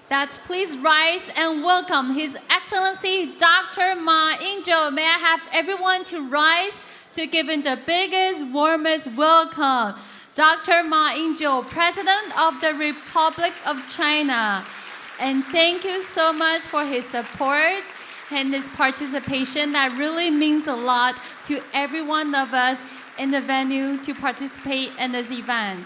That's please rise and welcome His Excellency Dr. Ma Ying-jeou. May I have everyone to rise to give him the biggest, warmest welcome. Dr. Ma Ying-jeou, President of the Republic of China. And thank you so much for his support and his participation. That really means a lot to every one of us in the venue to participate in this event.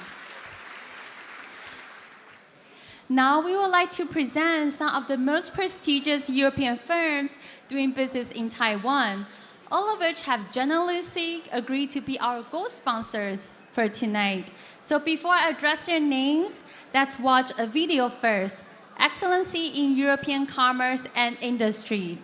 Now we would like to present some of the most prestigious European firms doing business in Taiwan, all of which have generously agreed to be our gold sponsors for tonight. So before I address their names, let's watch a video first. Excellency in European Commerce and Industry.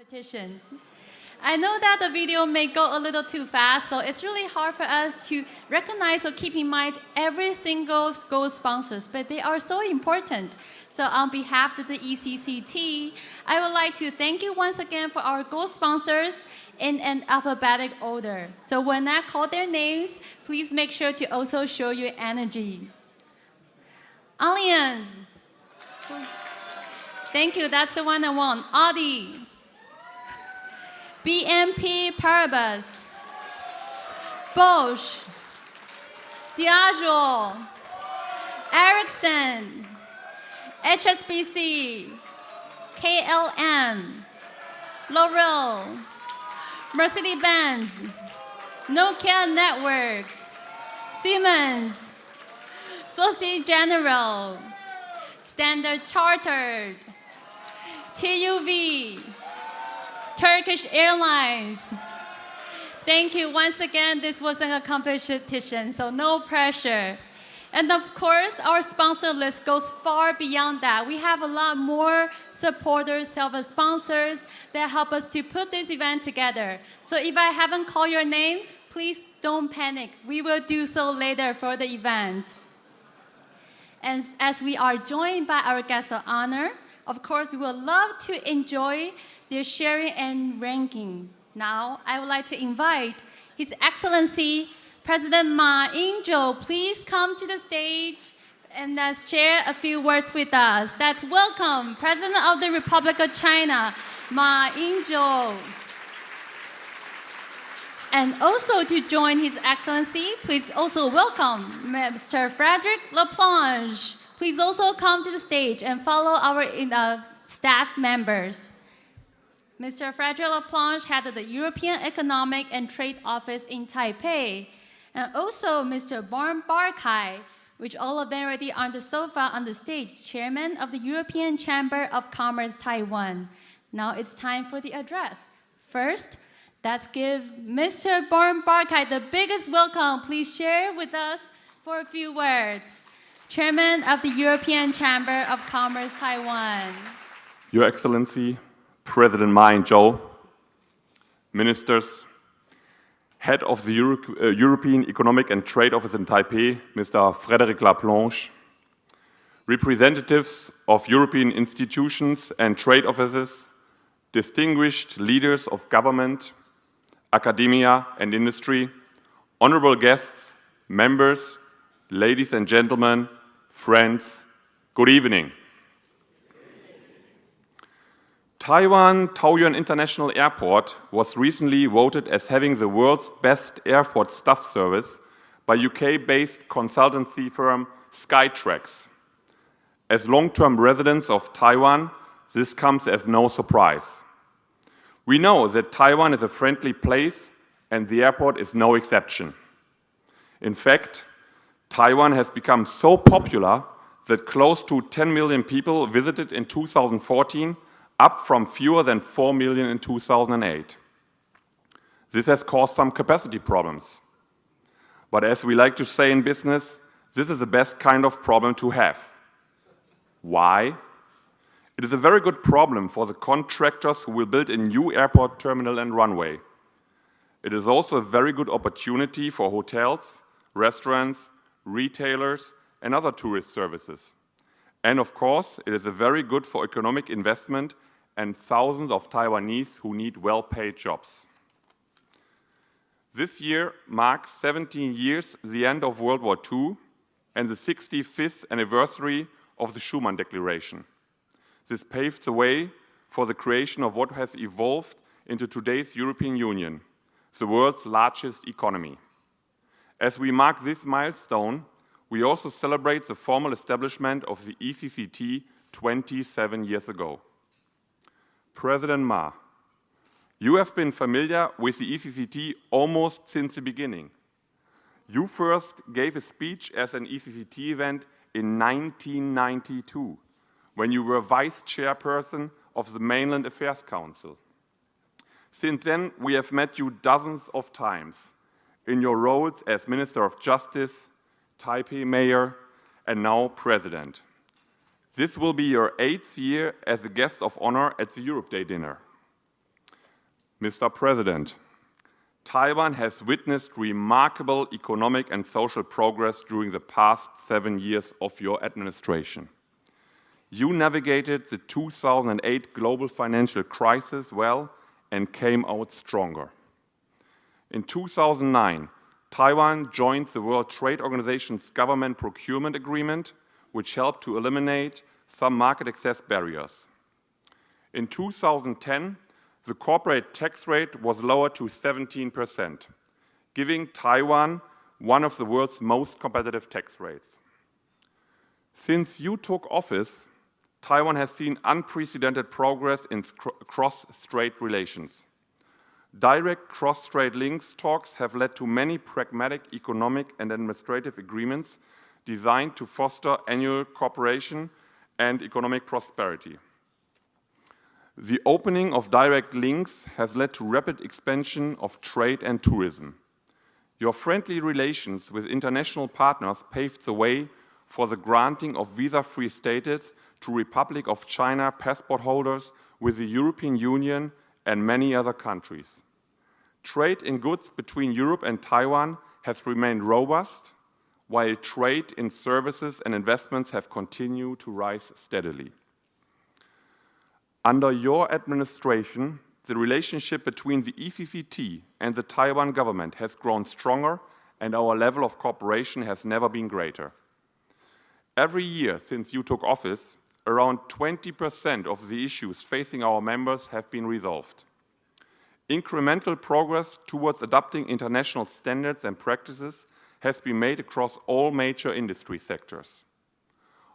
Competition. I know that the video may go a little too fast, so it's really hard for us to recognize or keep in mind every single gold sponsors, but they are so important. So on behalf of the ECCT, I would like to thank you once again for our gold sponsors in an alphabetic order. So when I call their names, please make sure to also show your energy. Allianz. Thank you, that's the one I want. Audi. BNP Paribas. Bosch. Diageo. Ericsson. HSBC. KLM. L'Oreal. Mercedes-Benz. Nokia Networks. Siemens. Societe Generale. Standard Chartered. TUV. Turkish Airlines. Thank you once again. This wasn't a competition, so no pressure. And of course, our sponsor list goes far beyond that. We have a lot more supporters, self-sponsors that help us to put this event together. So if I haven't called your name, please don't panic. We will do so later for the event. And as we are joined by our guests of honor, of course, we would love to enjoy their sharing and ranking. Now, I would like to invite His Excellency President Ma Ying-jeou. Please come to the stage and share a few words with us. Let's welcome President of the Republic of China, Ma Ying-jeou. And also to join His Excellency, please also welcome Mr. Frédéric Laplanche. Please also come to the stage and follow our staff members. Mr. Frédéric Laplanche headed the European Economic and Trade Office in Taipei. And also Mr. Bjorn Barkai, which all of them already on the sofa on the stage, Chairman of the European Chamber of Commerce Taiwan. Now it's time for the address. First, let's give Mr. Bjorn Barkai the biggest welcome. Please share with us for a few words. Chairman of the European Chamber of Commerce Taiwan. Your Excellency, President Ma Ying-jeou, Ministers, Head of the European Economic and Trade Office in Taipei, Mr. Frédéric Laplanche, representatives of European institutions and trade offices, distinguished leaders of government, academia and industry, honorable guests, members, ladies and gentlemen, friends, good evening. Taiwan Taoyuan International Airport was recently voted as having the world's best airport staff service by UK-based consultancy firm Skytrax. As long-term residents of Taiwan, this comes as no surprise. We know that Taiwan is a friendly place and the airport is no exception. In fact, Taiwan has become so popular that close to 10 million people visited in 2014, up from fewer than 4 million in 2008. This has caused some capacity problems. But as we like to say in business, this is the best kind of problem to have. Why? It is a very good problem for the contractors who will build a new airport terminal and runway. It is also a very good opportunity for hotels, restaurants, retailers, and other tourist services. And of course, it is very good for economic investment and thousands of Taiwanese who need well-paid jobs. This year marks 17 years the end of World War II and the 65th anniversary of the Schuman Declaration. This paved the way for the creation of what has evolved into today's European Union, the world's largest economy. As we mark this milestone, we also celebrate the formal establishment of the ECCT 27 years ago. President Ma, you have been familiar with the ECCT almost since the beginning. You first gave a speech as an ECCT event in 1992, when you were Vice Chairperson of the Mainland Affairs Council. Since then, we have met you dozens of times in your roles as Minister of Justice, Taipei Mayor, and now President. This will be your 8th year as a guest of honor at the Europe Day dinner. Mr. President, Taiwan has witnessed remarkable economic and social progress during the past 7 years of your administration. You navigated the 2008 global financial crisis well and came out stronger. In 2009, Taiwan joined the World Trade Organization's government procurement agreement, which helped to eliminate some market access barriers. In 2010, the corporate tax rate was lowered to 17%, giving Taiwan one of the world's most competitive tax rates. Since you took office, Taiwan has seen unprecedented progress in cross-strait relations. Direct cross-strait links talks have led to many pragmatic economic and administrative agreements designed to foster annual cooperation and economic prosperity. The opening of direct links has led to rapid expansion of trade and tourism. Your friendly relations with international partners paved the way for the granting of visa-free status to Republic of China passport holders with the European Union and many other countries. Trade in goods between Europe and Taiwan has remained robust, while trade in services and investments have continued to rise steadily. Under your administration, the relationship between the ECCT and the Taiwan government has grown stronger, and our level of cooperation has never been greater. Every year since you took office, around 20% of the issues facing our members have been resolved. Incremental progress towards adopting international standards and practices has been made across all major industry sectors.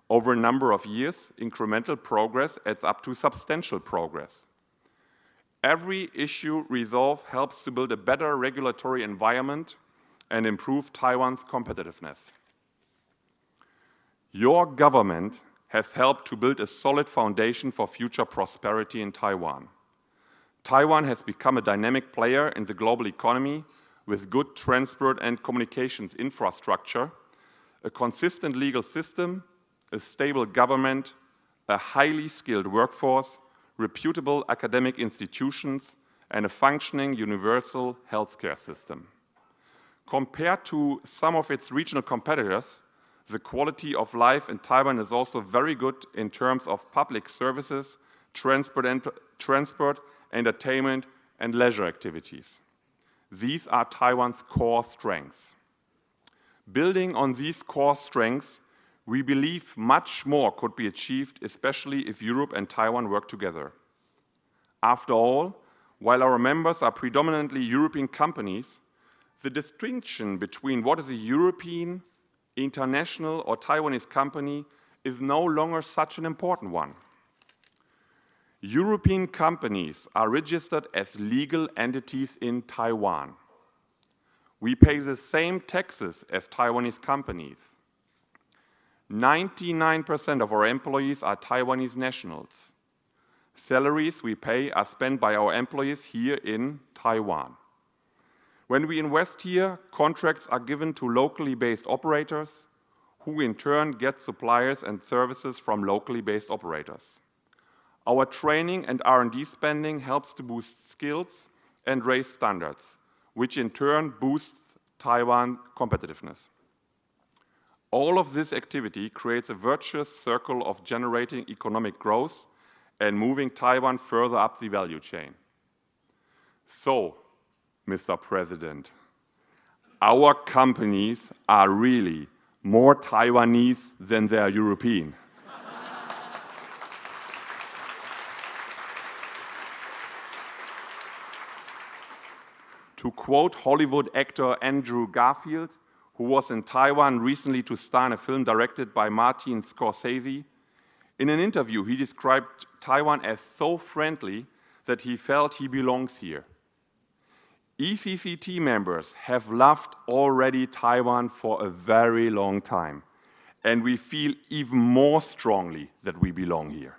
Over a number of years, incremental progress adds up to substantial progress. Every issue resolved helps to build a better regulatory environment and improve Taiwan's competitiveness. Your government has helped to build a solid foundation for future prosperity in Taiwan. Taiwan has become a dynamic player in the global economy with good transport and communications infrastructure, a consistent legal system, a stable government, a highly skilled workforce, reputable academic institutions, and a functioning universal healthcare system. Compared to some of its regional competitors, the quality of life in Taiwan is also very good in terms of public services, transport, entertainment, and leisure activities. These are Taiwan's core strengths. Building on these core strengths, we believe much more could be achieved, especially if Europe and Taiwan work together. After all, while our members are predominantly European companies, the distinction between what is a European, international, or Taiwanese company is no longer such an important one. European companies are registered as legal entities in Taiwan. We pay the same taxes as Taiwanese companies. 99% of our employees are Taiwanese nationals. Salaries we pay are spent by our employees here in Taiwan. When we invest here, contracts are given to locally based operators, who in turn get suppliers and services from locally based operators. Our training and R&D spending helps to boost skills and raise standards, which in turn boosts Taiwan's competitiveness. All of this activity creates a virtuous circle of generating economic growth and moving Taiwan further up the value chain. So, Mr. President, our companies are really more Taiwanese than they are European. To quote Hollywood actor Andrew Garfield, who was in Taiwan recently to star in a film directed by Martin Scorsese, in an interview he described Taiwan as so friendly that he felt he belongs here. ECCT members have loved already Taiwan for a very long time, and we feel even more strongly that we belong here.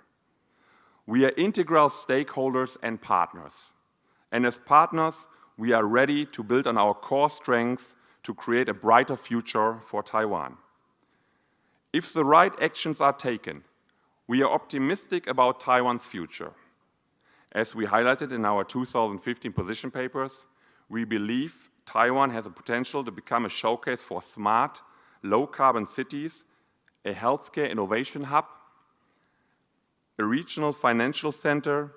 We are integral stakeholders and partners, and as partners, we are ready to build on our core strengths to create a brighter future for Taiwan. If the right actions are taken, we are optimistic about Taiwan's future. As we highlighted in our 2015 position papers, we believe Taiwan has a potential to become a showcase for smart, low-carbon cities, a healthcare innovation hub, a regional financial center,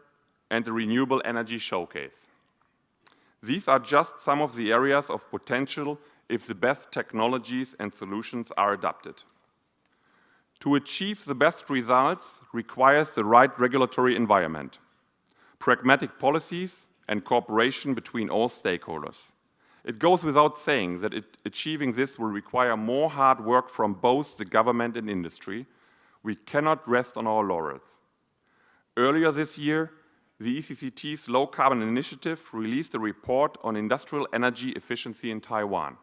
and a renewable energy showcase. These are just some of the areas of potential if the best technologies and solutions are adopted. To achieve the best results requires the right regulatory environment, pragmatic policies, and cooperation between all stakeholders. It goes without saying that achieving this will require more hard work from both the government and industry. We cannot rest on our laurels. Earlier this year, the ECCT's Low Carbon Initiative released a report on industrial energy efficiency in Taiwan.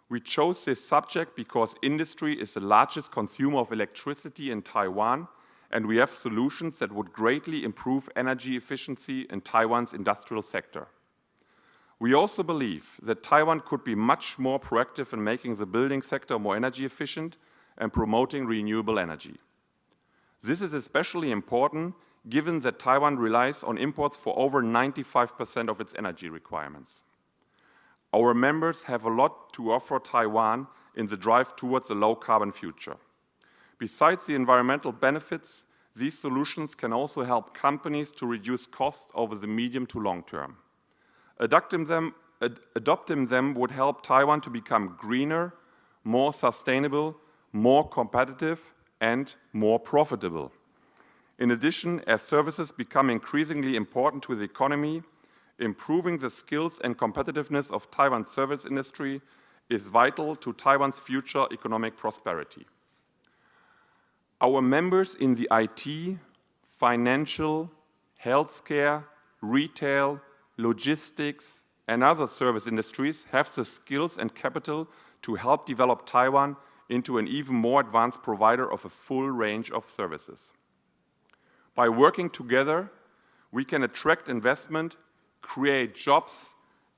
We chose this subject because industry is the largest consumer of electricity in Taiwan, and we have solutions that would greatly improve energy efficiency in Taiwan's industrial sector. We also believe that Taiwan could be much more proactive in making the building sector more energy efficient and promoting renewable energy. This is especially important given that Taiwan relies on imports for over 95% of its energy requirements. Our members have a lot to offer Taiwan in the drive towards a low-carbon future. Besides the environmental benefits, these solutions can also help companies to reduce costs over the medium to long term. Adopting them would help Taiwan to become greener, more sustainable, more competitive, and more profitable. In addition, as services become increasingly important to the economy, improving the skills and competitiveness of Taiwan's service industry is vital to Taiwan's future economic prosperity. Our members in the IT, financial, healthcare, retail, logistics, and other service industries have the skills and capital to help develop Taiwan into an even more advanced provider of a full range of services. By working together, we can attract investment, create jobs,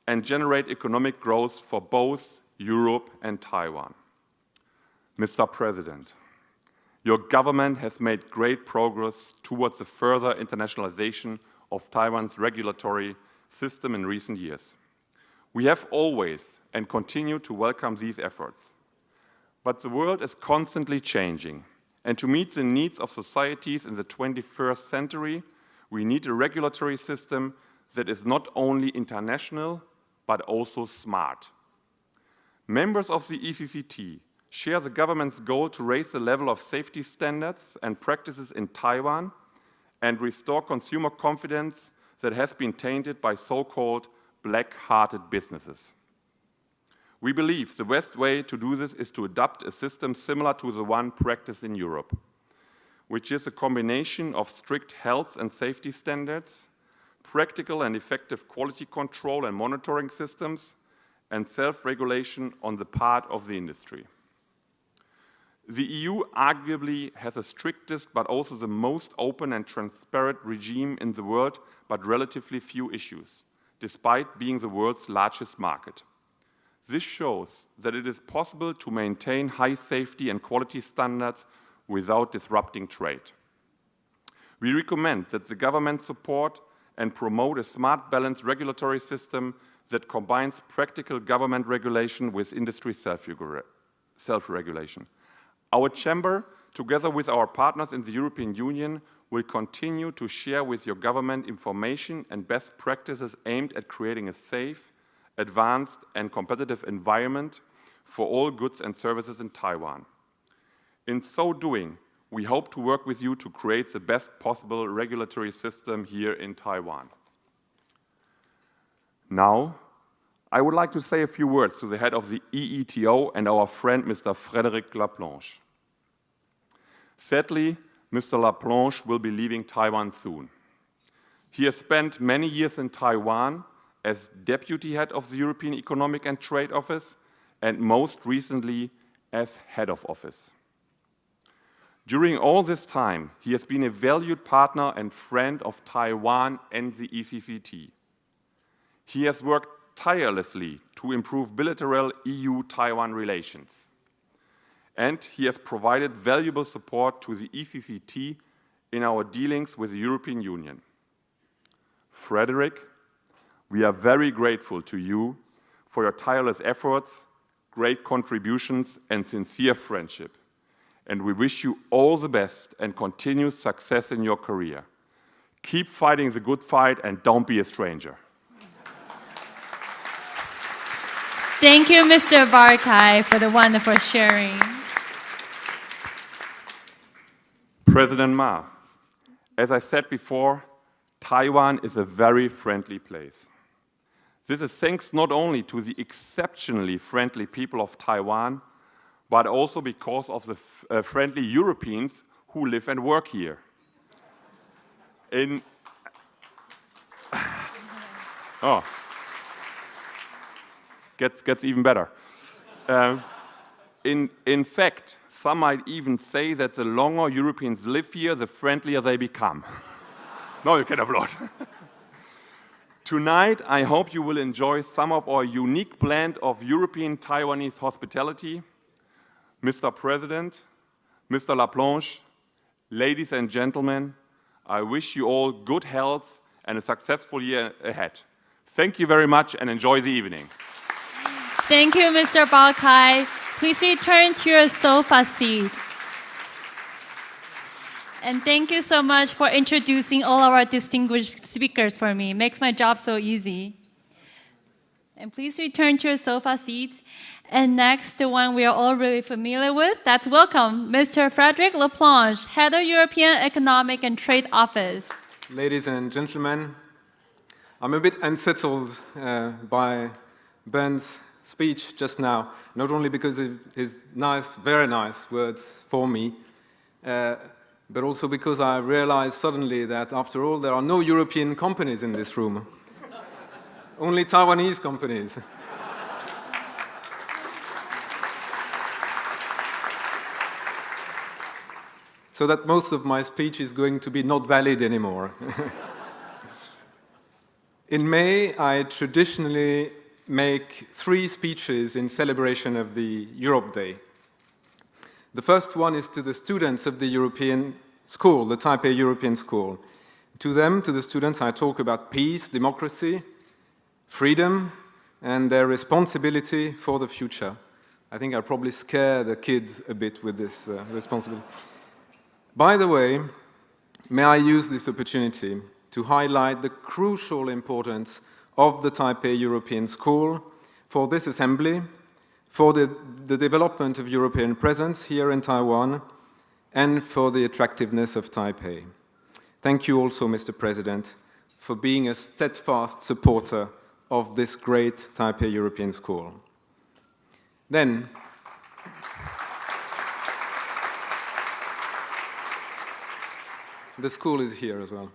and generate economic growth for both Europe and Taiwan. Mr. President, your government has made great progress towards the further internationalization of Taiwan's regulatory system in recent years. We have always and continue to welcome these efforts. But the world is constantly changing, and to meet the needs of societies in the 21st century, we need a regulatory system that is not only international, but also smart. Members of the ECCT share the government's goal to raise the level of safety standards and practices in Taiwan and restore consumer confidence that has been tainted by so-called black-hearted businesses. We believe the best way to do this is to adopt a system similar to the one practiced in Europe, which is a combination of strict health and safety standards, practical and effective quality control and monitoring systems, and self-regulation on the part of the industry. The EU arguably has the strictest but also the most open and transparent regime in the world, but relatively few issues, despite being the world's largest market. This shows that it is possible to maintain high safety and quality standards without disrupting trade. We recommend that the government support and promote a smart, balanced regulatory system that combines practical government regulation with industry self-regulation. Our chamber, together with our partners in the European Union, will continue to share with your government information and best practices aimed at creating a safe, advanced, and competitive environment for all goods and services in Taiwan. In so doing, we hope to work with you to create the best possible regulatory system here in Taiwan. Now, I would like to say a few words to the head of the EETO and our friend, Mr. Frédéric Laplanche. Sadly, Mr. Laplanche will be leaving Taiwan soon. He has spent many years in Taiwan as deputy head of the European Economic and Trade Office, and most recently as head of office. During all this time, he has been a valued partner and friend of Taiwan and the ECCT. He has worked tirelessly to improve bilateral EU-Taiwan relations. And he has provided valuable support to the ECCT in our dealings with the European Union. Frederick, we are very grateful to you for your tireless efforts, great contributions, and sincere friendship. And we wish you all the best and continued success in your career. Keep fighting the good fight and don't be a stranger. Thank you, Mr. Barkai, for the wonderful sharing. President Ma, as I said before, Taiwan is a very friendly place. This is thanks not only to the exceptionally friendly people of Taiwan, but also because of the friendly Europeans who live and work here. Gets even better. In fact, some might even say that the longer Europeans live here, the friendlier they become. No, you can applaud. Tonight, I hope you will enjoy some of our unique blend of European Taiwanese hospitality. Mr. President, Mr. Laplanche, ladies and gentlemen, I wish you all good health and a successful year ahead. Thank you very much and enjoy the evening. Thank you, Mr. Barkai. Please return to your sofa seat. And thank you so much for introducing all of our distinguished speakers for me. It makes my job so easy. And please return to your sofa seats. And next, the one we are all really familiar with, that's welcome, Mr. Frederick Laplanche, Head of European Economic and Trade Office. Ladies and gentlemen, I'm a bit unsettled by Bern's speech just now, not only because of his nice, very nice words for me, but also because I realized suddenly that, after all, there are no European companies in this room. Only Taiwanese companies. So that most of my speech is going to be not valid anymore. In May, I traditionally make 3 speeches in celebration of the Europe Day. The first one is to the students of the European School, the Taipei European School. To them, to the students, I talk about peace, democracy, freedom, and their responsibility for the future. I think I'll probably scare the kids a bit with this responsibility. By the way, may I use this opportunity to highlight the crucial importance of the Taipei European School for this assembly, for the development of European presence here in Taiwan, and for the attractiveness of Taipei. Thank you also, Mr. President, for being a steadfast supporter of this great Taipei European School. Then, the school is here as well.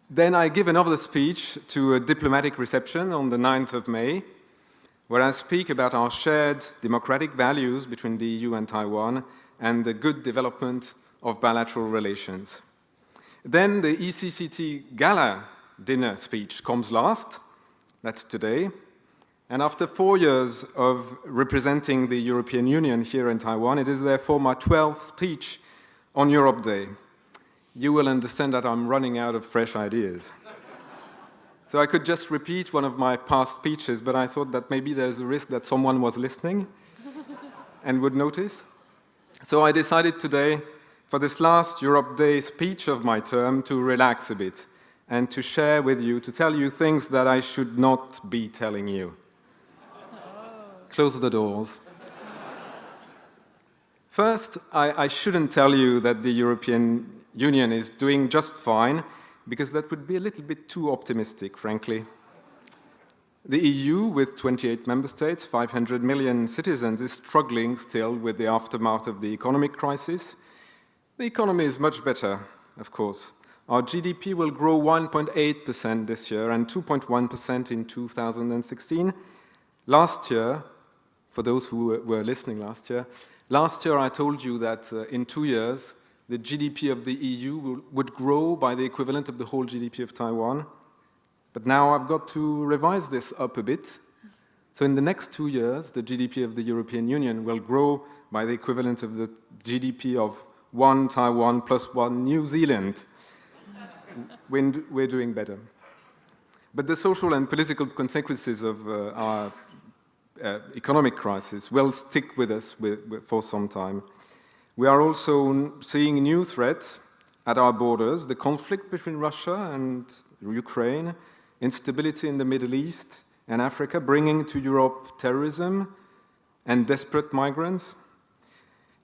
Then I give another speech to a diplomatic reception on the 9th of May, where I speak about our shared democratic values between the EU and Taiwan and the good development of bilateral relations. Then the ECCT Gala dinner speech comes last, that's today, and after 4 years of representing the European Union here in Taiwan, it is therefore my 12th speech on Europe Day. You will understand that I'm running out of fresh ideas. So I could just repeat one of my past speeches, but I thought that maybe there's a risk that someone was listening and would notice. So I decided today, for this last Europe Day speech of my term, to relax a bit and to share with you, to tell you things that I should not be telling you. Close the doors. First, I shouldn't tell you that the European Union is doing just fine, because that would be a little bit too optimistic, frankly. The EU, with 28 member states, 500 million citizens, is struggling still with the aftermath of the economic crisis. The economy is much better, of course. Our GDP will grow 1.8% this year and 2.1% in 2016. Last year, for those who were listening last year I told you that in 2 years, the GDP of the EU would grow by the equivalent of the whole GDP of Taiwan. But now I've got to revise this up a bit. So in the next 2 years, the GDP of the European Union will grow by the equivalent of the GDP of 1 Taiwan plus 1 New Zealand. we're doing better. But the social and political consequences of our economic crisis will stick with us for some time. We are also seeing new threats at our borders, the conflict between Russia and Ukraine, instability in the Middle East and Africa, bringing to Europe terrorism and desperate migrants.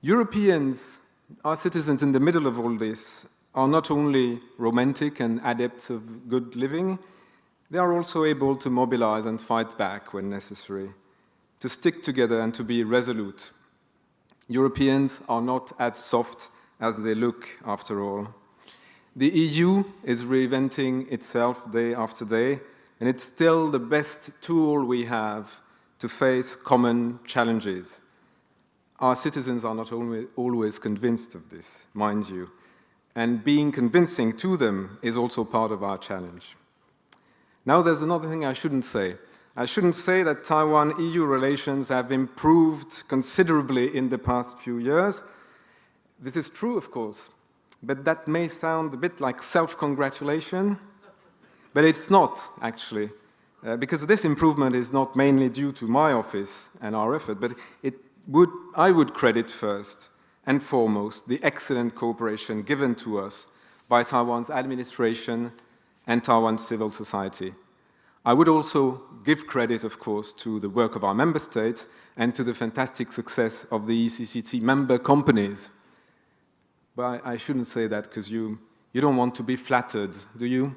Europeans, our citizens in the middle of all this, are not only romantic and adepts of good living, they are also able to mobilize and fight back when necessary, to stick together and to be resolute. Europeans are not as soft as they look, after all. The EU is reinventing itself day after day, and it's still the best tool we have to face common challenges. Our citizens are not always convinced of this, mind you, and being convincing to them is also part of our challenge. Now there's another thing I shouldn't say. I shouldn't say that Taiwan-EU relations have improved considerably in the past few years. This is true, of course, but that may sound a bit like self-congratulation, but it's not, actually, because this improvement is not mainly due to my office and our effort, but I would credit first and foremost the excellent cooperation given to us by Taiwan's administration and Taiwan's civil society. I would also give credit, of course, to the work of our member states and to the fantastic success of the ECCT member companies. But I shouldn't say that because you don't want to be flattered, do you?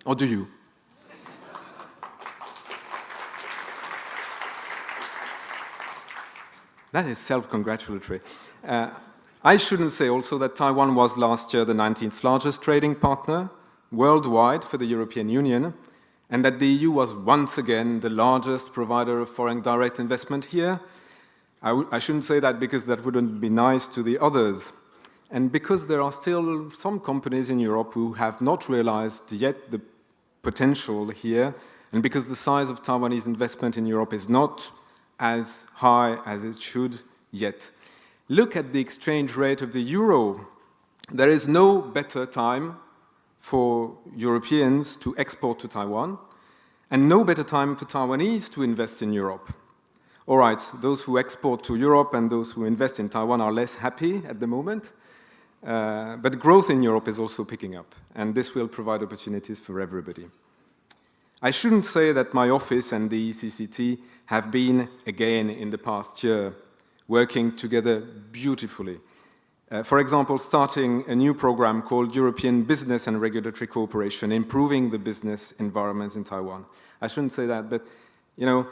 Or do you? That is self-congratulatory. I shouldn't say also that Taiwan was last year the 19th largest trading partner worldwide for the European Union, and that the EU was once again the largest provider of foreign direct investment here. I shouldn't say that because that wouldn't be nice to the others, and because there are still some companies in Europe who have not realized yet the potential here, and because the size of Taiwanese investment in Europe is not as high as it should yet. Look at the exchange rate of the euro. There is no better time for Europeans to export to Taiwan, and no better time for Taiwanese to invest in Europe. All right, those who export to Europe and those who invest in Taiwan are less happy at the moment, but growth in Europe is also picking up, and this will provide opportunities for everybody. I shouldn't say that my office and the ECCT have been, again, in the past year, working together beautifully. For example, starting a new program called European Business and Regulatory Cooperation, improving the business environment in Taiwan. I shouldn't say that, but, you know,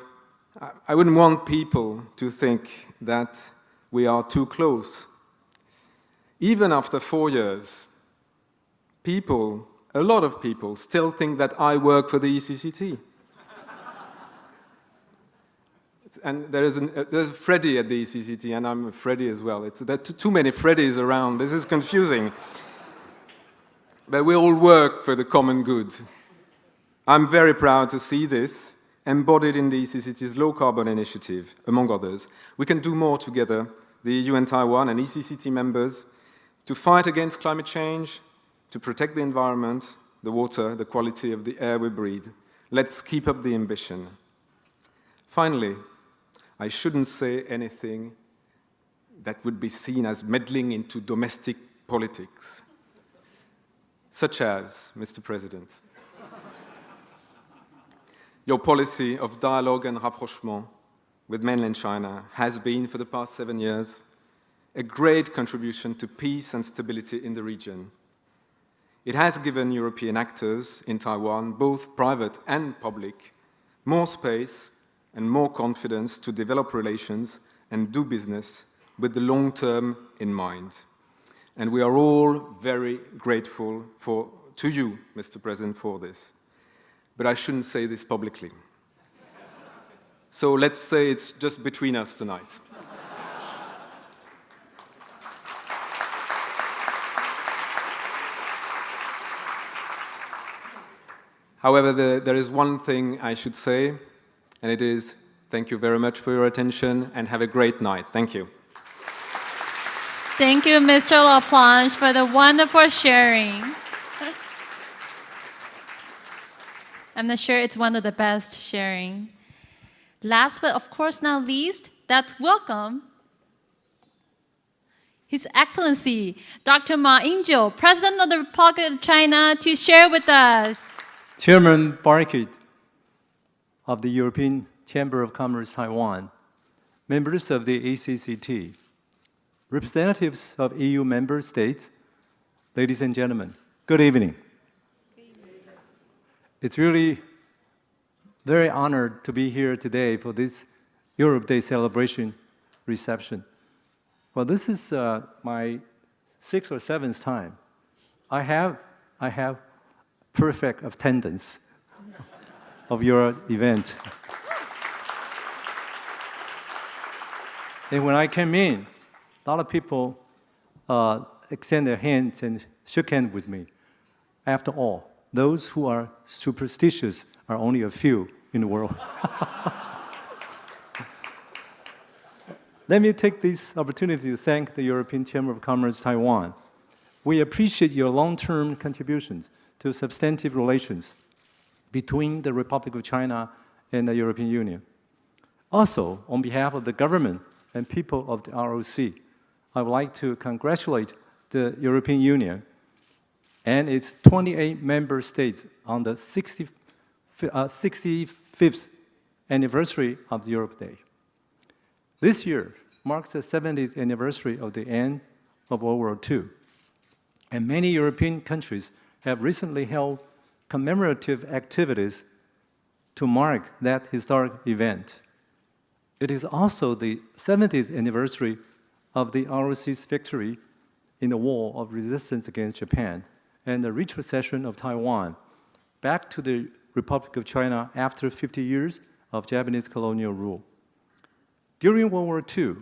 I wouldn't want people to think that we are too close. Even after 4 years, a lot of people still think that I work for the ECCT. And there's Freddie at the ECCT, and I'm a Freddie as well. There are too many Freddies around. This is confusing. But we all work for the common good. I'm very proud to see this embodied in the ECCT's low-carbon initiative, among others. We can do more together, the EU and Taiwan and ECCT members, to fight against climate change, to protect the environment, the water, the quality of the air we breathe. Let's keep up the ambition. Finally, I shouldn't say anything that would be seen as meddling into domestic politics, such as, Mr. President, your policy of dialogue and rapprochement with mainland China has been, for the past 7 years, a great contribution to peace and stability in the region. It has given European actors in Taiwan, both private and public, more space and more confidence to develop relations and do business with the long term in mind. And we are all very grateful to you, Mr. President, for this. But I shouldn't say this publicly. So let's say it's just between us tonight. However, there is one thing I should say, and it is, thank you very much for your attention and have a great night. Thank you. Thank you, Mr. Laplanche, for the wonderful sharing. I'm not sure it's one of the best sharing. Last but of course not least, let's welcome His Excellency Dr. Ma Ying-jeou, President of the Republic of China, to share with us. Chairman Barkit of the European Chamber of Commerce Taiwan, members of the ACCT, representatives of EU member states, ladies and gentlemen, good evening. It's really very honored to be here today for this Europe Day celebration reception. Well, this is my 6th or 7th time. I have perfect attendance of your event. And when I came in, a lot of people extended their hands and shook hands with me. After all, those who are superstitious are only a few in the world. Let me take this opportunity to thank the European Chamber of Commerce Taiwan. We appreciate your long-term contributions to substantive relations between the Republic of China and the European Union. Also, on behalf of the government and people of the ROC, I would like to congratulate the European Union and its 28 member states on the 65th anniversary of the Europe Day. This year marks the 70th anniversary of the end of World War II, and many European countries have recently held commemorative activities to mark that historic event. It is also the 70th anniversary of the ROC's victory in the war of resistance against Japan and the retrocession of Taiwan back to the Republic of China after 50 years of Japanese colonial rule. During World War II,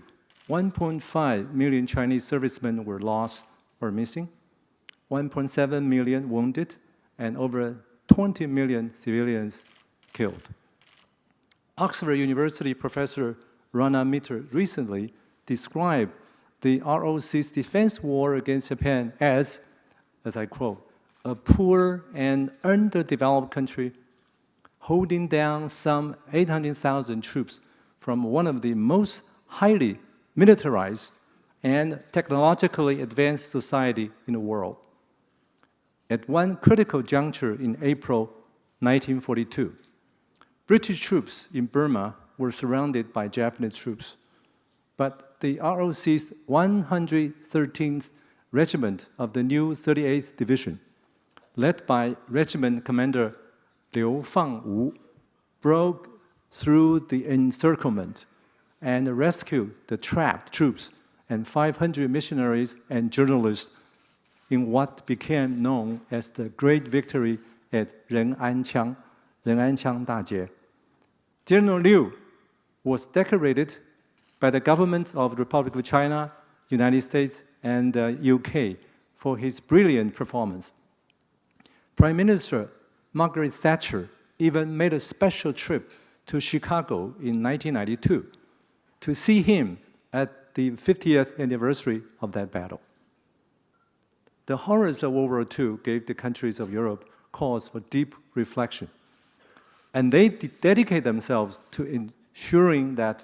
1.5 million Chinese servicemen were lost or missing, 1.7 million wounded, and over 20 million civilians killed. Oxford University professor Rana Mitter recently described the ROC's defense war against Japan as I quote, a poor and underdeveloped country holding down some 800,000 troops from one of the most highly militarized and technologically advanced society in the world. At one critical juncture in April 1942, British troops in Burma were surrounded by Japanese troops, but the ROC's 113th Regiment of the new 38th Division, led by Regiment Commander Liu Fangwu, broke through the encirclement and rescued the trapped troops and 500 missionaries and journalists in what became known as the Great Victory at Ren'anqiang Dajie. General Liu was decorated by the government of the Republic of China, United States, and the UK for his brilliant performance. Prime Minister Margaret Thatcher even made a special trip to Chicago in 1992 to see him at the 50th anniversary of that battle. The horrors of World War II gave the countries of Europe cause for deep reflection, and they dedicate themselves to ensuring that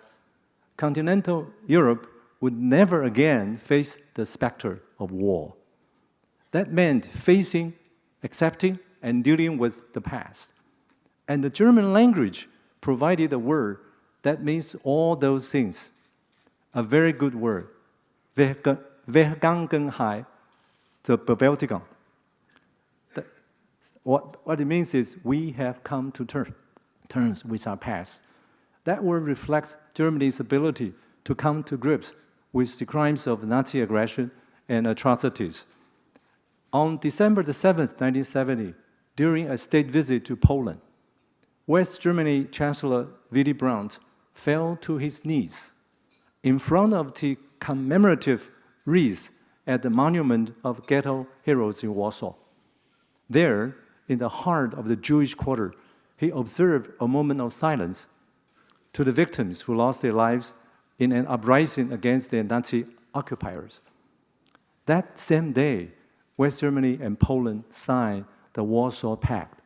continental Europe would never again face the specter of war. That meant facing, accepting, and dealing with the past. And the German language provided a word that means all those things. A very good word, Vergangenheit, the Bewältigung. What it means is we have come to terms with our past. That word reflects Germany's ability to come to grips with the crimes of Nazi aggression and atrocities. On December the 7th, 1970, during a state visit to Poland, West Germany Chancellor Willy Brandt fell to his knees in front of the commemorative wreath at the Monument of Ghetto Heroes in Warsaw. There, in the heart of the Jewish quarter, he observed a moment of silence to the victims who lost their lives in an uprising against the Nazi occupiers. That same day, West Germany and Poland signed the Warsaw Pact.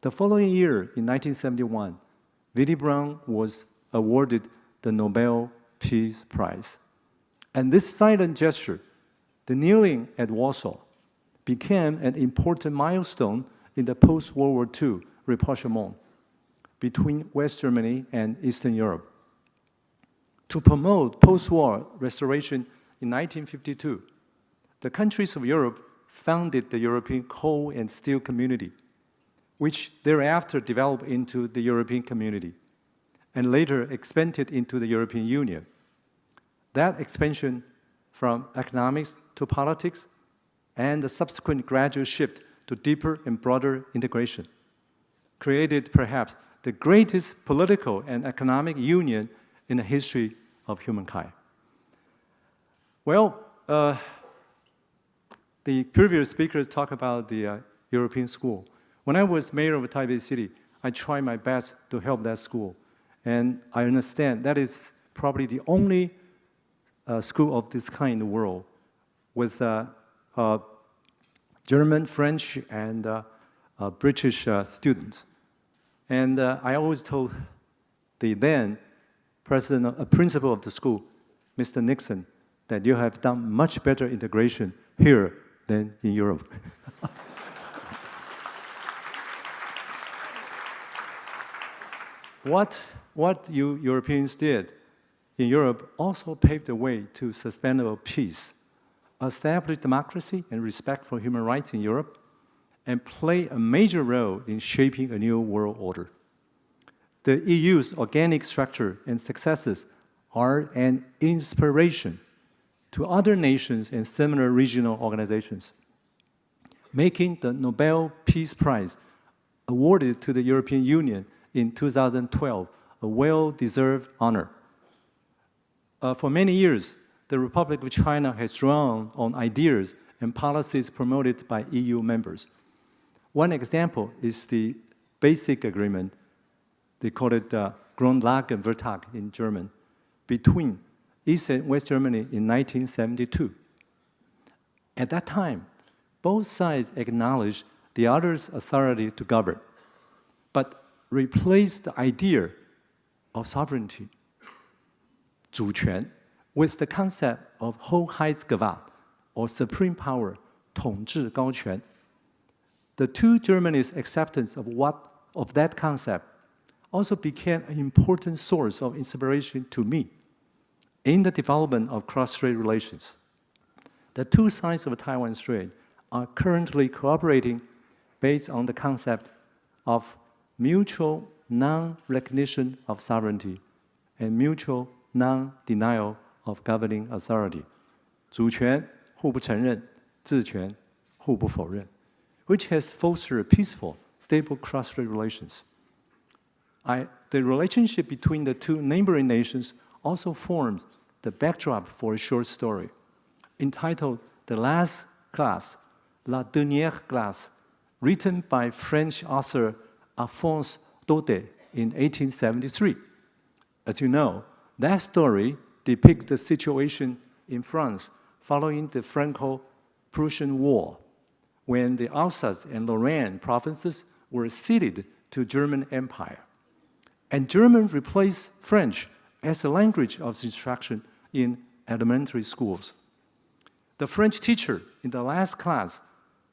The following year, in 1971, Willy Brandt was awarded the Nobel Peace Prize. And this silent gesture, the kneeling at Warsaw, became an important milestone in the post-World War II rapprochement between West Germany and Eastern Europe. To promote post-war restoration in 1952, the countries of Europe founded the European Coal and Steel Community, which thereafter developed into the European Community and later expanded into the European Union. That expansion from economics to politics and the subsequent gradual shift to deeper and broader integration created perhaps the greatest political and economic union in the history of humankind. Well, the previous speakers talked about the European school. When I was mayor of Taipei City, I tried my best to help that school. And I understand that is probably the only school of this kind in the world with German, French, and British students. And I always told the then principal of the school, Mr. Nixon, that you have done much better integration here than in Europe. What you Europeans did in Europe also paved the way to sustainable peace, establish democracy and respect for human rights in Europe, and play a major role in shaping a new world order. The EU's organic structure and successes are an inspiration to other nations and similar regional organizations, making the Nobel Peace Prize awarded to the European Union in 2012 a well-deserved honor. For many years, the Republic of China has drawn on ideas and policies promoted by EU members. One example is the basic agreement, they call it Grundlagenvertrag in German, between East and West Germany in 1972. At that time, both sides acknowledged the other's authority to govern, but replaced the idea of sovereignty, 主权, with the concept of Hoheitsgewalt, or supreme power, 统治高权. The two Germany's acceptance of that concept also became an important source of inspiration to me in the development of cross-strait relations. The two sides of the Taiwan Strait are currently cooperating based on the concept of mutual non-recognition of sovereignty and mutual non-denial of governing authority. 主权互不承认，治权互不否认, which has fostered peaceful, stable cross-strait relations. The relationship between the two neighboring nations also forms the backdrop for a short story entitled The Last Class, La Dernière Classe, written by French author Alphonse Daudet in 1873. As you know, that story depicts the situation in France following the Franco-Prussian War, when the Alsace and Lorraine provinces were ceded to German Empire. And German replaced French as a language of instruction in elementary schools. The French teacher in the last class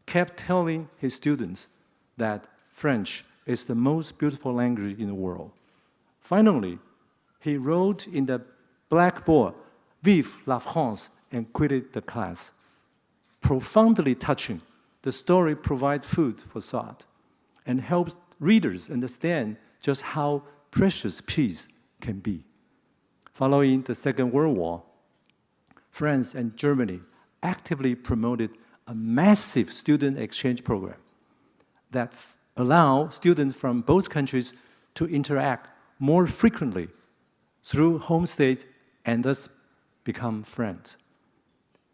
kept telling his students that French is the most beautiful language in the world. Finally, he wrote in the blackboard, Vive la France, and quitted the class. Profoundly touching, the story provides food for thought and helps readers understand just how precious peace can be. Following the Second World War, France and Germany actively promoted a massive student exchange program that allowed students from both countries to interact more frequently through home stays and thus become friends.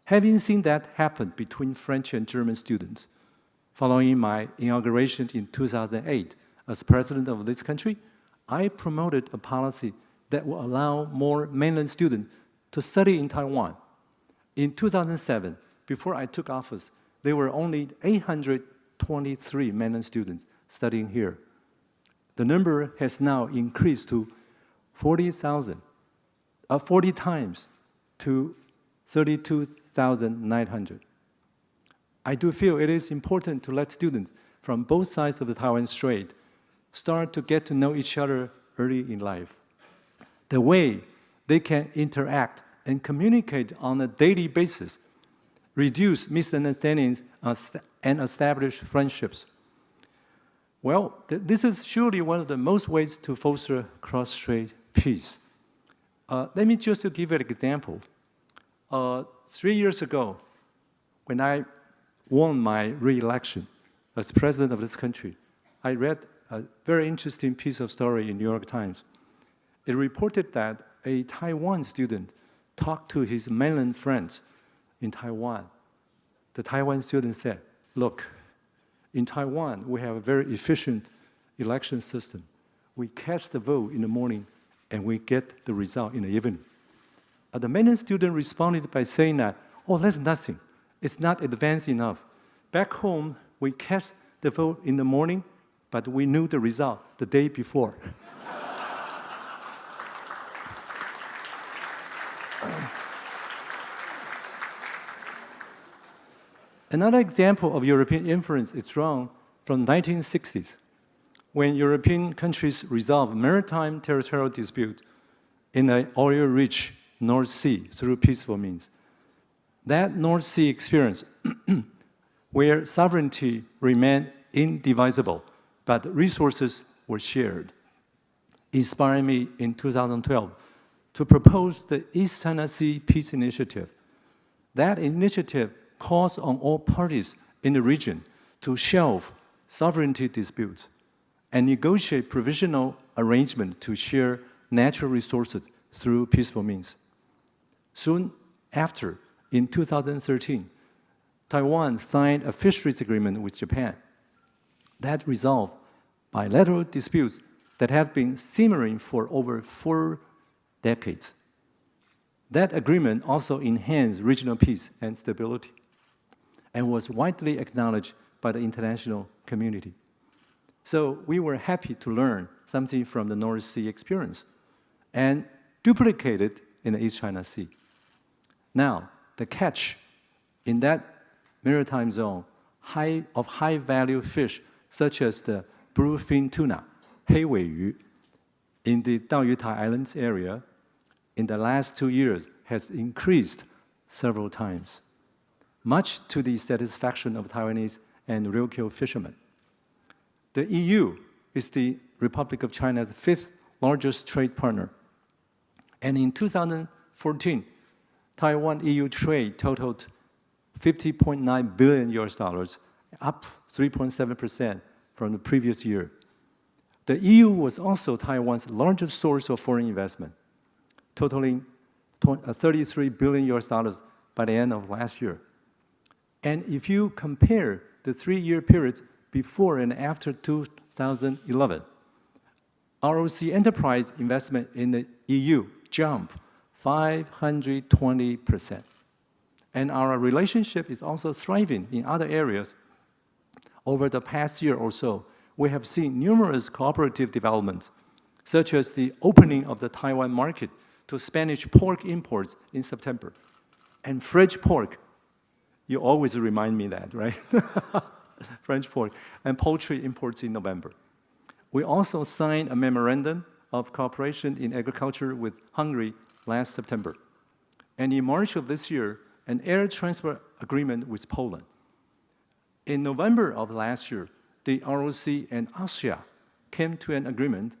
Having seen that happen between French and German students, following my inauguration in 2008 as president of this country, I promoted a policy that will allow more mainland students to study in Taiwan. In 2007, before I took office, there were only 823 mainland students studying here. The number has now increased to 40 times to 32,900. I do feel it is important to let students from both sides of the Taiwan Strait start to get to know each other early in life. The way they can interact and communicate on a daily basis, reduce misunderstandings, and establish friendships. Well, this is surely one of the most ways to foster cross-strait peace. Let me just give an example. 3 years ago, when I won my re-election as president of this country, I read a very interesting piece of story in New York Times. It reported that a Taiwan student talked to his mainland friends in Taiwan. The Taiwan student said, look, in Taiwan, we have a very efficient election system. We cast the vote in the morning, and we get the result in the evening. The mainland student responded by saying that, oh, that's nothing. It's not advanced enough. Back home, we cast the vote in the morning, but we knew the result the day before. Another example of European influence is drawn from the 1960s, when European countries resolved maritime territorial disputes in the oil-rich North Sea through peaceful means. That North Sea experience, where sovereignty remained indivisible, but resources were shared, inspired me in 2012 to propose the East China Sea Peace Initiative. That initiative calls on all parties in the region to shelve sovereignty disputes and negotiate provisional arrangements to share natural resources through peaceful means. Soon after, in 2013, Taiwan signed a fisheries agreement with Japan that resolved bilateral disputes that had been simmering for over 4 decades. That agreement also enhanced regional peace and stability and was widely acknowledged by the international community. So we were happy to learn something from the North Sea experience and duplicate it in the East China Sea. Now, the catch in that maritime zone of high-value fish, such as the bluefin tuna, 黑尾鱼, in the Daoyutai Islands area, in the last 2 years has increased several times, much to the satisfaction of Taiwanese and Ryukyu fishermen. The EU is the Republic of China's 5th largest trade partner. And in 2014, Taiwan-EU trade totaled $50.9 billion, up 3.7% from the previous year. The EU was also Taiwan's largest source of foreign investment, totaling $33 billion by the end of last year. And if you compare the 3-year period before and after 2011, ROC enterprise investment in the EU jumped 520%. And our relationship is also thriving in other areas. Over the past year or so, we have seen numerous cooperative developments, such as the opening of the Taiwan market to Spanish pork imports in September. And French pork, you always remind me that, right? French pork, and poultry imports in November. We also signed a memorandum of cooperation in agriculture with Hungary last September. And in March of this year, an air transfer agreement with Poland. In November of last year, the ROC and Austria came to an agreement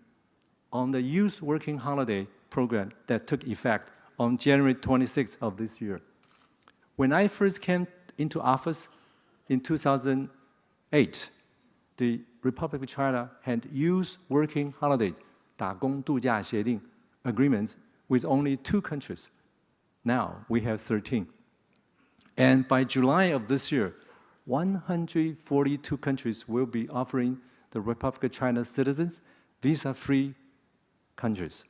on the youth working holiday program that took effect on January 26th of this year. When I first came into office in 2008, the Republic of China had youth working holidays, 打工度假协定 agreements with only 2 countries. Now we have 13. And by July of this year, 142 countries will be offering the Republic of China citizens visa-free countries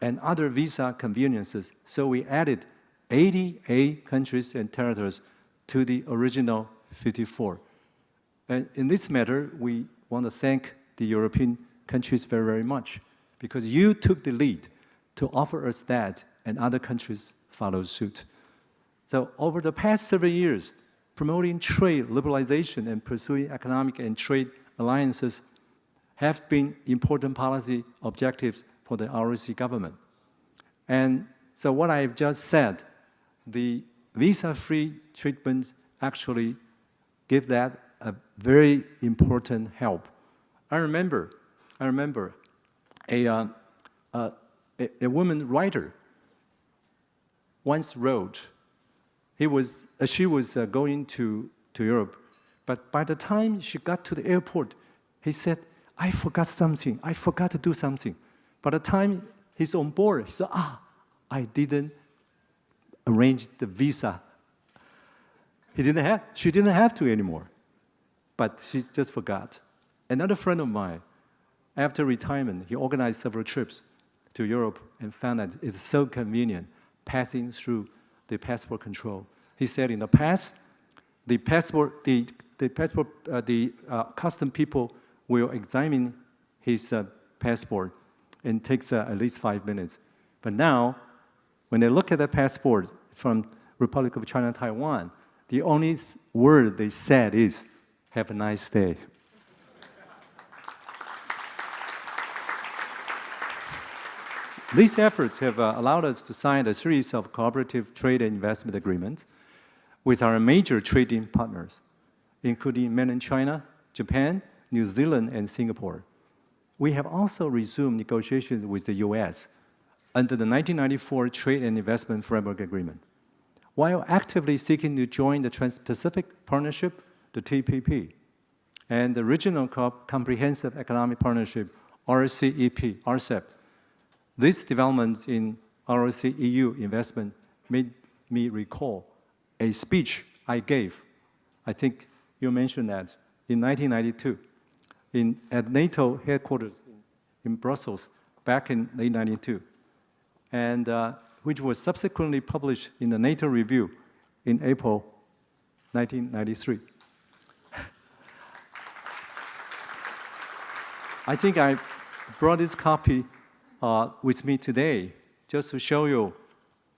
and other visa conveniences. So we added 88 countries and territories to the original 54. And in this matter, we want to thank the European countries very, very much because you took the lead to offer us that, and other countries followed suit. So over the past several years, promoting trade liberalization and pursuing economic and trade alliances have been important policy objectives for the ROC government. And so what I've just said, the visa-free treatments actually give that a very important help. I remember a woman writer once wrote, she was going to Europe, but by the time she got to the airport, he said, I forgot something, I forgot to do something. By the time he's on board, he said, I didn't arrange the visa. She didn't have to anymore, but she just forgot. Another friend of mine, after retirement, he organized several trips to Europe and found that it's so convenient passing through the passport control. He said in the past, the custom people will examine his passport and takes at least 5 minutes. But now, when they look at the passport from Republic of China, Taiwan, the only word they said is, have a nice day. These efforts have allowed us to sign a series of cooperative trade and investment agreements with our major trading partners, including mainland China, Japan, New Zealand, and Singapore. We have also resumed negotiations with the US under the 1994 Trade and Investment Framework Agreement, while actively seeking to join the Trans-Pacific Partnership, the TPP, and the Regional Comprehensive Economic Partnership, RCEP. These developments in ROC-EU investment made me recall a speech I gave, I think you mentioned that, in 1992 at NATO headquarters in Brussels back in late 92, and which was subsequently published in the NATO Review in April 1993. I think I brought this copy with me today just to show you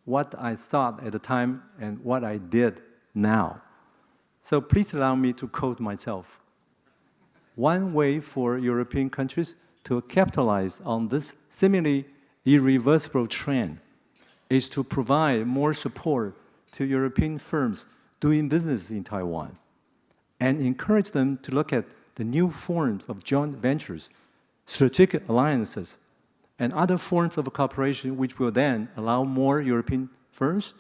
what I thought at the time and what I did now. So please allow me to quote myself. One way for European countries to capitalize on this seemingly irreversible trend is to provide more support to European firms doing business in Taiwan and encourage them to look at the new forms of joint ventures, strategic alliances, and other forms of cooperation which will then allow more European firms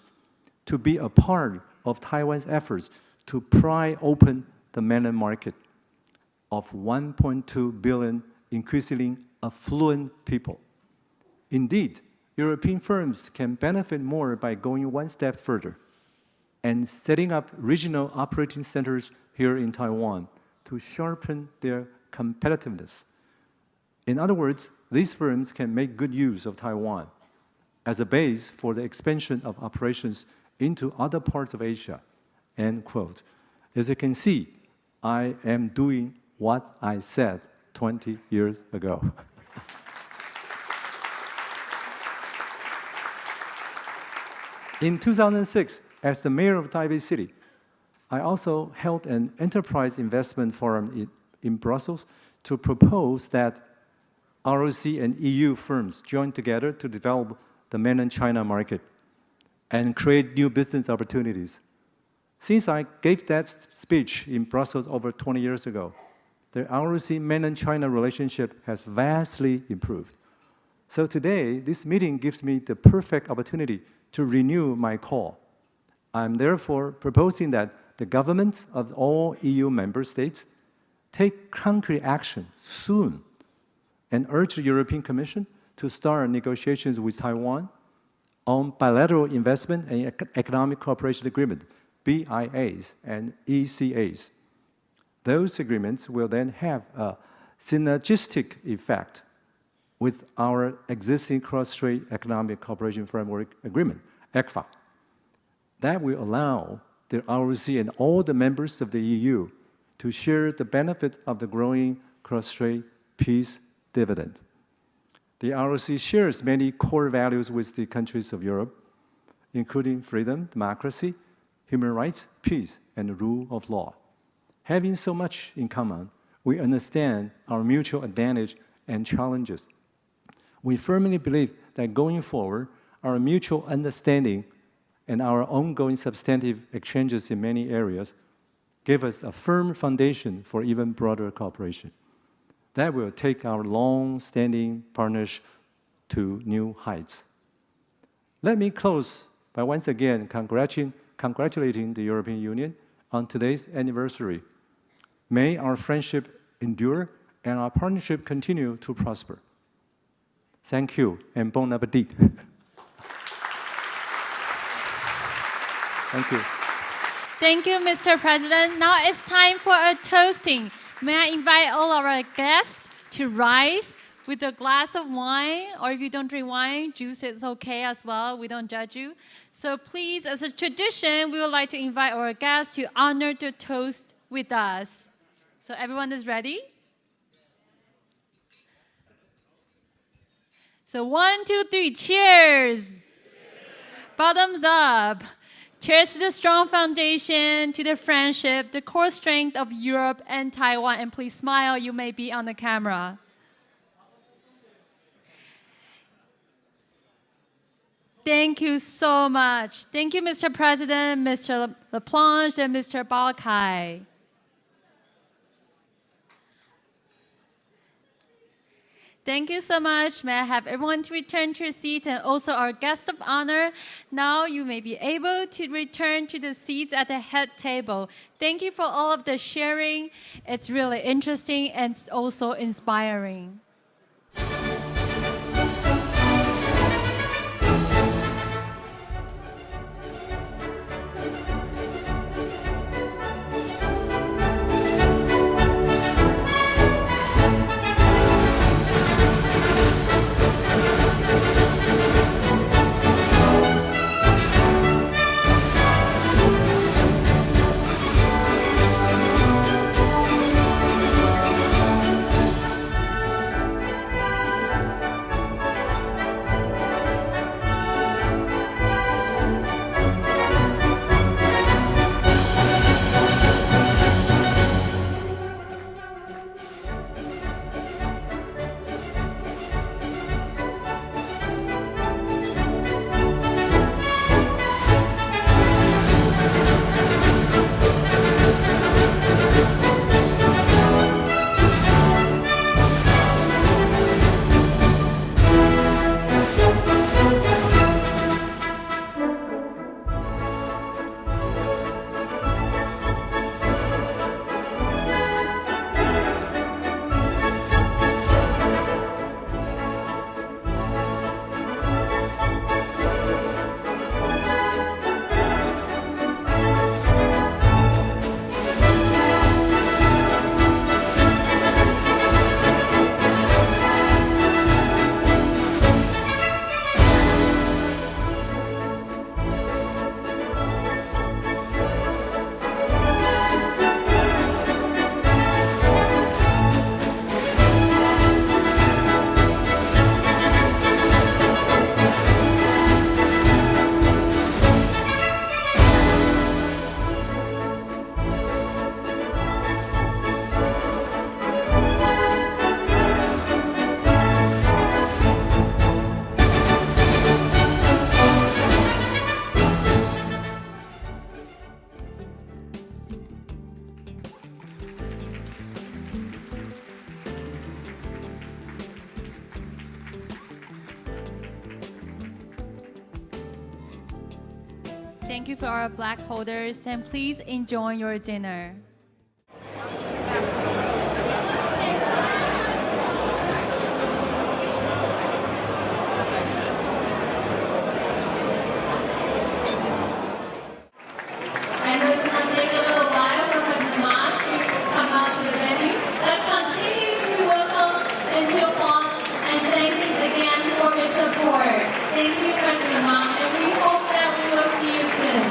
to be a part of Taiwan's efforts to pry open the mainland market of 1.2 billion increasingly affluent people. Indeed, European firms can benefit more by going one step further and setting up regional operating centers here in Taiwan to sharpen their competitiveness. In other words, these firms can make good use of Taiwan as a base for the expansion of operations into other parts of Asia, end quote. As you can see, I am doing what I said 20 years ago. In 2006, as the mayor of Taipei City, I also held an enterprise investment forum in Brussels to propose that ROC and EU firms join together to develop the mainland China market and create new business opportunities. Since I gave that speech in Brussels over 20 years ago, the ROC mainland China relationship has vastly improved. So today, this meeting gives me the perfect opportunity to renew my call. I'm therefore proposing that the governments of all EU member states take concrete action soon and urge the European Commission to start negotiations with Taiwan on bilateral investment and economic cooperation agreement, BIAs and ECAs. Those agreements will then have a synergistic effect with our existing cross-strait economic cooperation framework agreement, ECFA. That will allow the ROC and all the members of the EU to share the benefit of the growing cross-strait peace dividend. The ROC shares many core values with the countries of Europe, including freedom, democracy, human rights, peace, and the rule of law. Having so much in common, we understand our mutual advantage and challenges. We firmly believe that going forward, our mutual understanding and our ongoing substantive exchanges in many areas give us a firm foundation for even broader cooperation. That will take our long-standing partnership to new heights. Let me close by once again congratulating the European Union on today's anniversary. May our friendship endure and our partnership continue to prosper. Thank you, and bon appetit. Thank you. Thank you, Mr. President. Now it's time for a toasting. May I invite all our guests to rise with a glass of wine, or if you don't drink wine, juice is okay as well. We don't judge you. So please, as a tradition, we would like to invite our guests to honor the toast with us. So everyone is ready? So 1, 2, 3, cheers! Bottoms up. Cheers to the strong foundation, to the friendship, the core strength of Europe and Taiwan. And please smile, you may be on the camera. Thank you so much. Thank you, Mr. President, Mr. Laplanche, and Mr. Balkai. Thank you so much. May I have everyone to return to your seats, and also our guest of honor. Now you may be able to return to the seats at the head table. Thank you for all of the sharing. It's really interesting and also inspiring. Thank you for our plaque holders, and please enjoy your dinner. And it's going to take a little while for President Ma to come out to the venue. Let's continue to welcome and to applaud and thank him again for his support. Thank you, President Ma, and we hope that we will see you soon.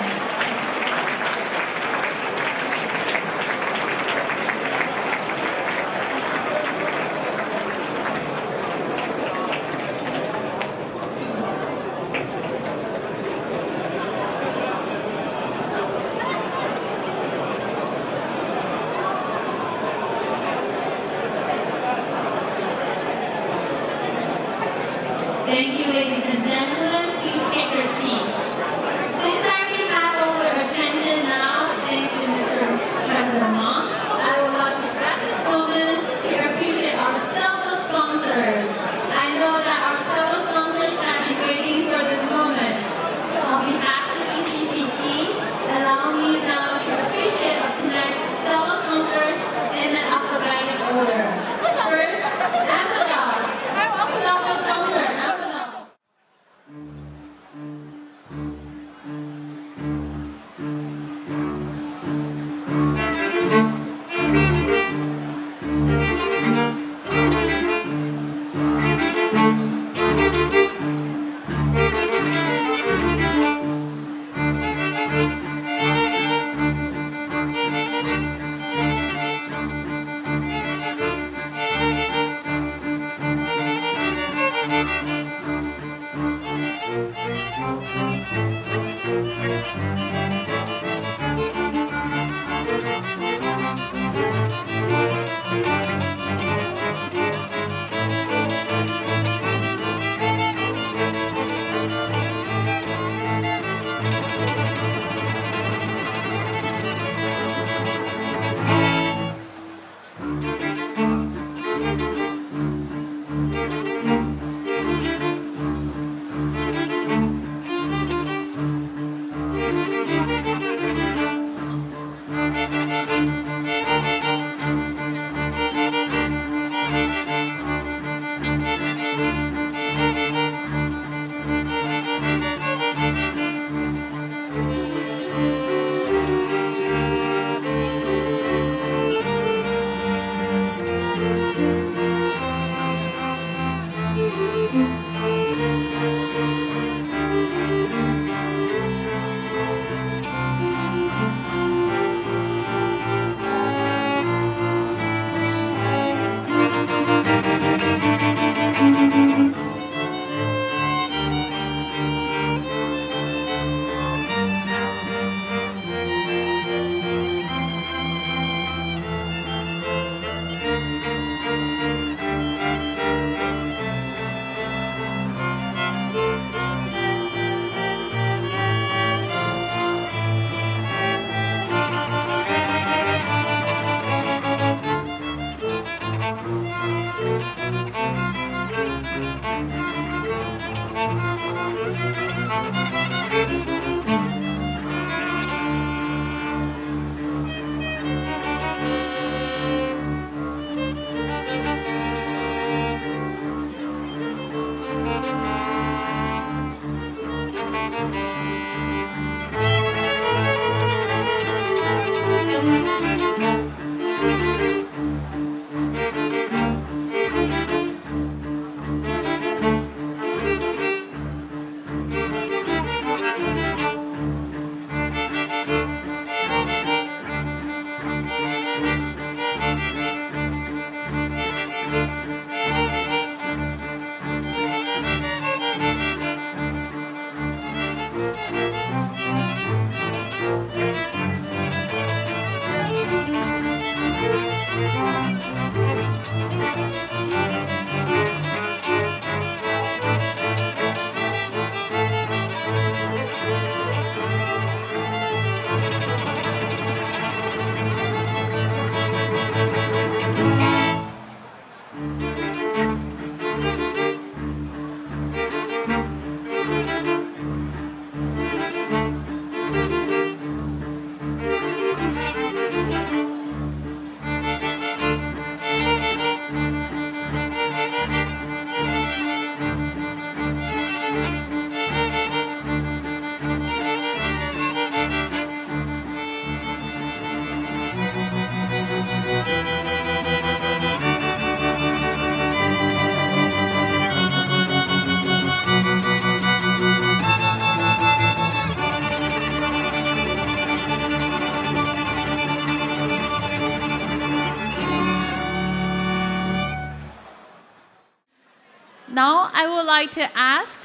now I would like to ask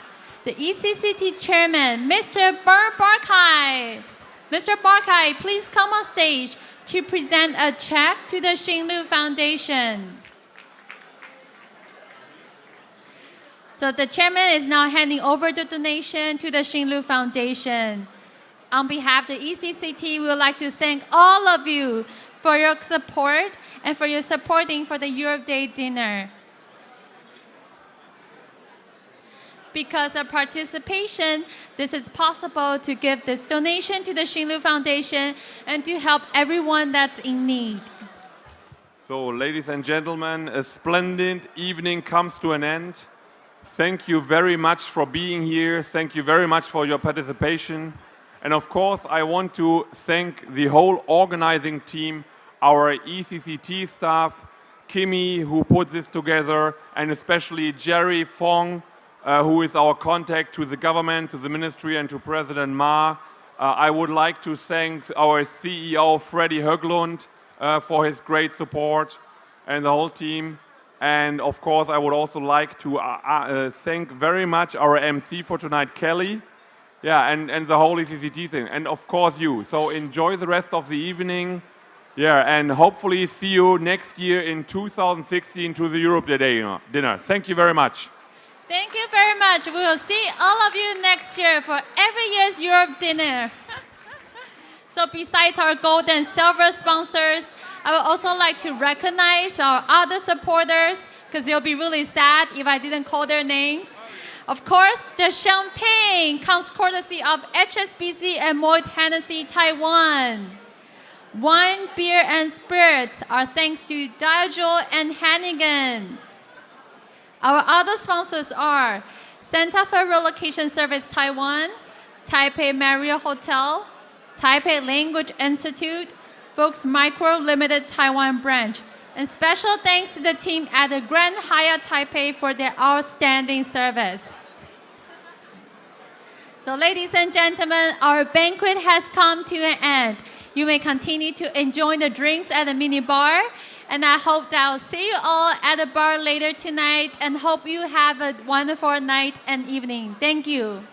the ECCT chairman, Mr. Bert Barkai. Mr. Barkai, please come on stage to present a check to the Xinlu Foundation. So the chairman is now handing over the donation to the Xinlu Foundation. On behalf of the ECCT, we would like to thank all of you for your support and for your supporting for the Europe Day dinner. Because of participation, this is possible to give this donation to the Xinlu Foundation and to help everyone that's in need. So, ladies and gentlemen, a splendid evening comes to an end. Thank you very much for being here. Thank you very much for your participation. And of course, I want to thank the whole organizing team, our ECCT staff, Kimi, who put this together, and especially Jerry Fong, who is our contact to the government, to the ministry, and to President Ma. I would like to thank our CEO, Freddie Höglund, for his great support, and the whole team. And of course, I would also like to thank very much our MC for tonight, Kelly. Yeah, and the whole ECCT thing. And of course, you. So enjoy the rest of the evening. Yeah, and hopefully see you next year in 2016 to the Europe Day dinner. Thank you very much. Thank you very much. We will see all of you next year for every year's Europe dinner. So besides our gold and silver sponsors, I would also like to recognize our other supporters, because it'll be really sad if I didn't call their names. Of course, the champagne comes courtesy of HSBC and Moet Hennessy Taiwan. Wine, beer, and spirits are thanks to Diageo and Hannigan. Our other sponsors are Santa Fe Relocation Service Taiwan, Taipei Marriott Hotel, Taipei Language Institute, Fox Micro Limited Taiwan branch, and special thanks to the team at the Grand Hyatt Taipei for their outstanding service. So ladies and gentlemen, our banquet has come to an end. You may continue to enjoy the drinks at the mini bar, and I hope that I'll see you all at the bar later tonight, and hope you have a wonderful night and evening. Thank you.